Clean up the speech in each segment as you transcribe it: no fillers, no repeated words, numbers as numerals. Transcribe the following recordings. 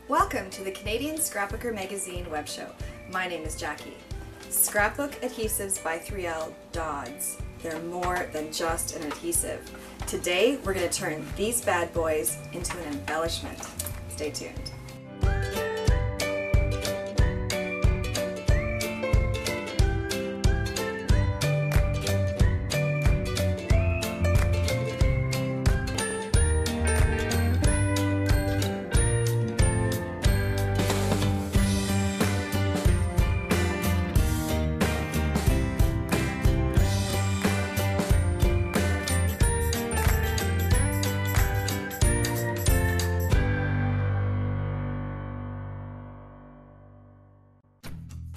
Welcome to the Canadian Scrapbooker magazine web show. My name is Jackie. Scrapbook Adhesives by 3L Dodz. They're more than just an adhesive. Today we're going to turn these bad boys into an embellishment. Stay tuned.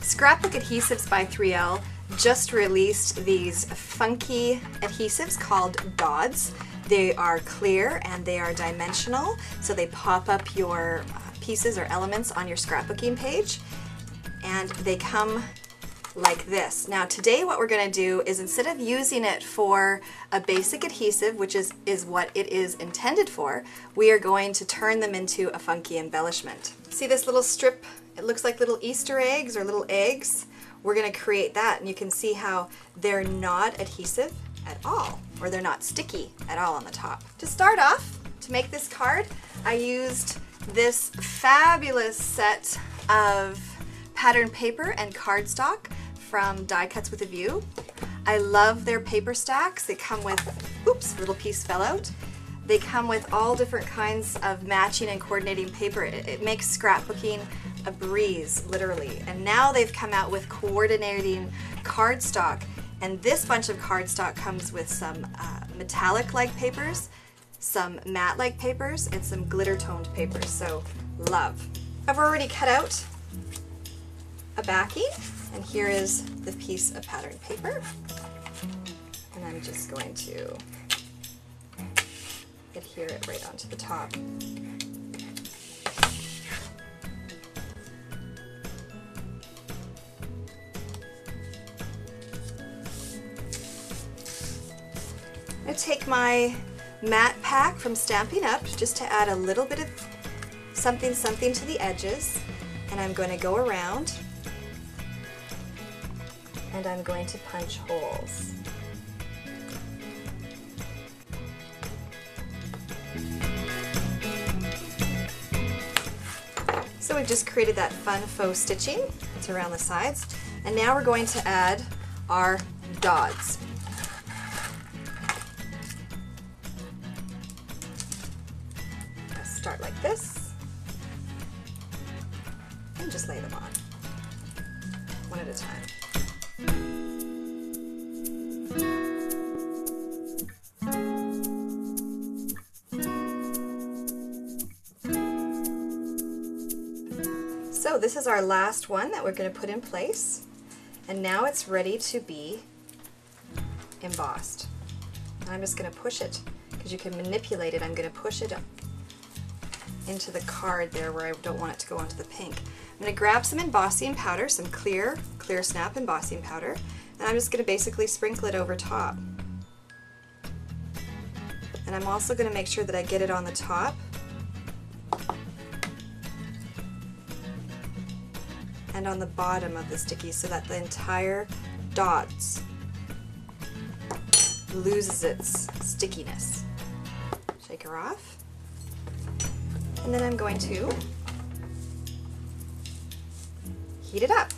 Scrapbook Adhesives by 3L just released these funky adhesives called Dodz. They are clear and they are dimensional, so they pop up your pieces or elements on your scrapbooking page, and they come like this. Now today what we're going to do is, instead of using it for a basic adhesive, which is what it is intended for, we are going to turn them into a funky embellishment. See this little strip? It looks like little Easter eggs or little eggs. We're going to create that, and you can see how they're not adhesive at all, or they're not sticky at all on the top. To start off, to make this card, I used this fabulous set of pattern paper and cardstock from Die Cuts with a View. I love their paper stacks. They come with, oops, little piece fell out. They come with all different kinds of matching and coordinating paper. It makes scrapbooking a breeze, literally. And now they've come out with coordinating cardstock, and this bunch of cardstock comes with some metallic-like papers, some matte-like papers, and some glitter-toned papers, so love. I've already cut out a backing, and here is the piece of pattern paper, and I'm just going to adhere it right onto the top. I take my matte pack from Stampin' Up! Just to add a little bit of something to the edges, and I'm going to go around and I'm going to punch holes. So we've just created that fun faux stitching. It's around the sides, and now we're going to add our Dodz. Start like this and just lay them on one at a time. So this is our last one that we're going to put in place, and now it's ready to be embossed. And I'm just going to push it, because you can manipulate it. I'm going to push it up into the card there where I don't want it to go onto the pink. I'm going to grab some embossing powder, some clear snap embossing powder, and I'm just going to basically sprinkle it over top. And I'm also going to make sure that I get it on the top and on the bottom of the sticky, so that the entire Dodz loses its stickiness. Shake her off. And then I'm going to heat it up.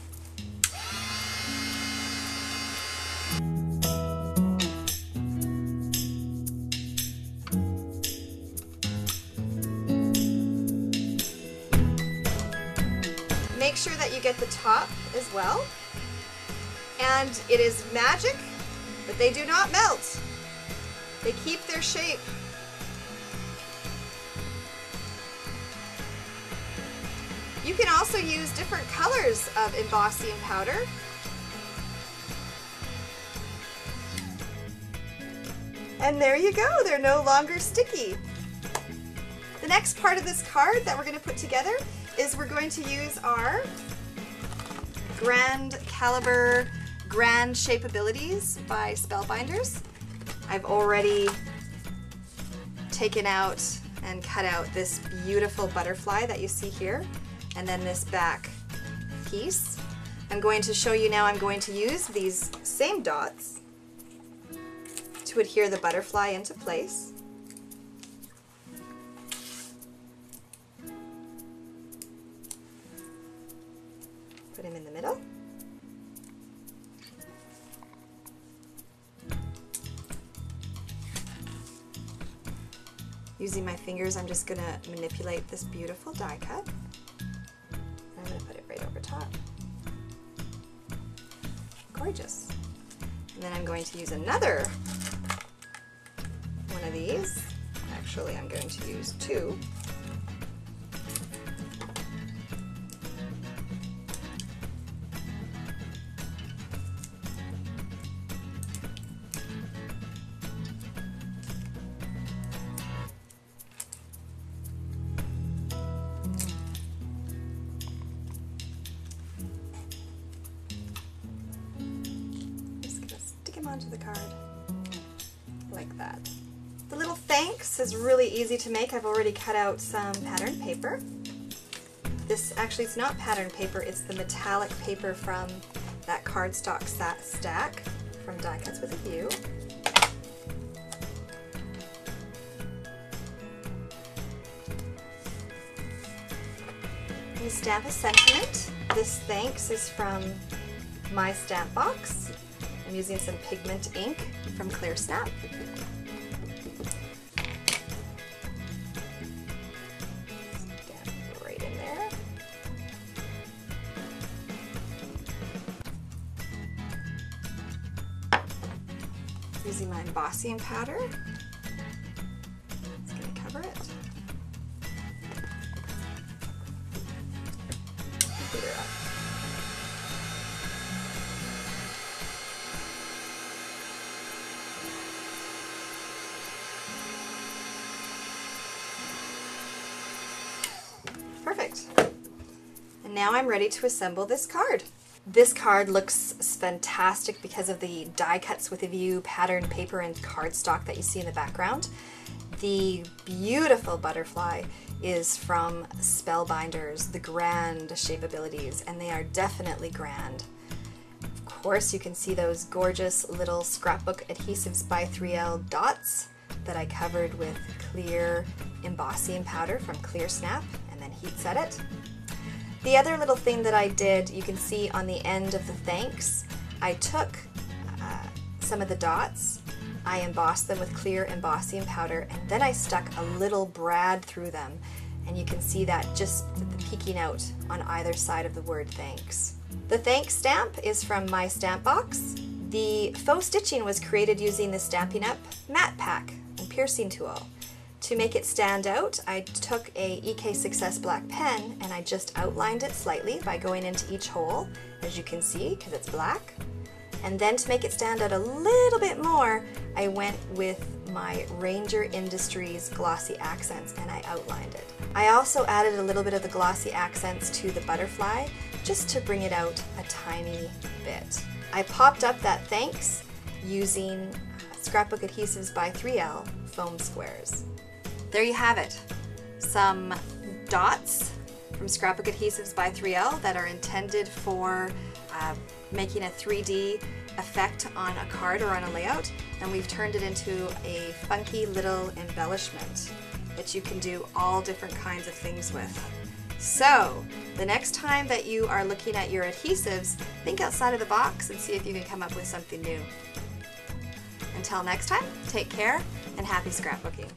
Make sure that you get the top as well. And it is magic, but they do not melt. They keep their shape. You can also use different colors of embossing powder. And there you go, they're no longer sticky. The next part of this card that we're going to put together is we're going to use our Grand Caliber Grand Shapeabilities by Spellbinders. I've already taken out and cut out this beautiful butterfly that you see here, and then this back piece. I'm going to show you now, I'm going to use these same dots to adhere the butterfly into place. Put him in the middle. Using my fingers, I'm just going to manipulate this beautiful die cut. I'm going to put it right over top. Gorgeous. And then I'm going to use another one of these. Actually, I'm going to use two. Onto the card like that. The little thanks is really easy to make. I've already cut out some pattern paper. This actually, it's not pattern paper, it's the metallic paper from that cardstock stack from Die Cuts with a View. And stamp a sentiment. This thanks is from my stamp box. I'm using some pigment ink from Clear Snap. Stamp right in there. Using my embossing powder. It's going to cover it. Clear up. Perfect. And now I'm ready to assemble this card. This card looks fantastic because of the Die Cuts with a View pattern paper and cardstock that you see in the background. The beautiful butterfly is from Spellbinders, the grand shapeabilities, and they are definitely grand. Of course, you can see those gorgeous little Scrapbook Adhesives by 3L dots that I covered with clear embossing powder from Clear Snap, and then heat set it. The other little thing that I did, you can see on the end of the thanks, I took some of the dots, I embossed them with clear embossing powder, and then I stuck a little brad through them, and you can see that just peeking out on either side of the word thanks. The thanks stamp is from my stamp box. The faux stitching was created using the Stampin' Up! Matte Pack and piercing tool. To make it stand out, I took a EK Success black pen and I just outlined it slightly by going into each hole, as you can see, because it's black. And then to make it stand out a little bit more, I went with my Ranger Industries glossy accents and I outlined it. I also added a little bit of the glossy accents to the butterfly just to bring it out a tiny bit. I popped up that thanks using Scrapbook Adhesives by 3L foam squares. There you have it. Some dots from Scrapbook Adhesives by 3L that are intended for making a 3D effect on a card or on a layout, and we've turned it into a funky little embellishment that you can do all different kinds of things with. So, the next time that you are looking at your adhesives, think outside of the box and see if you can come up with something new. Until next time, take care and happy scrapbooking.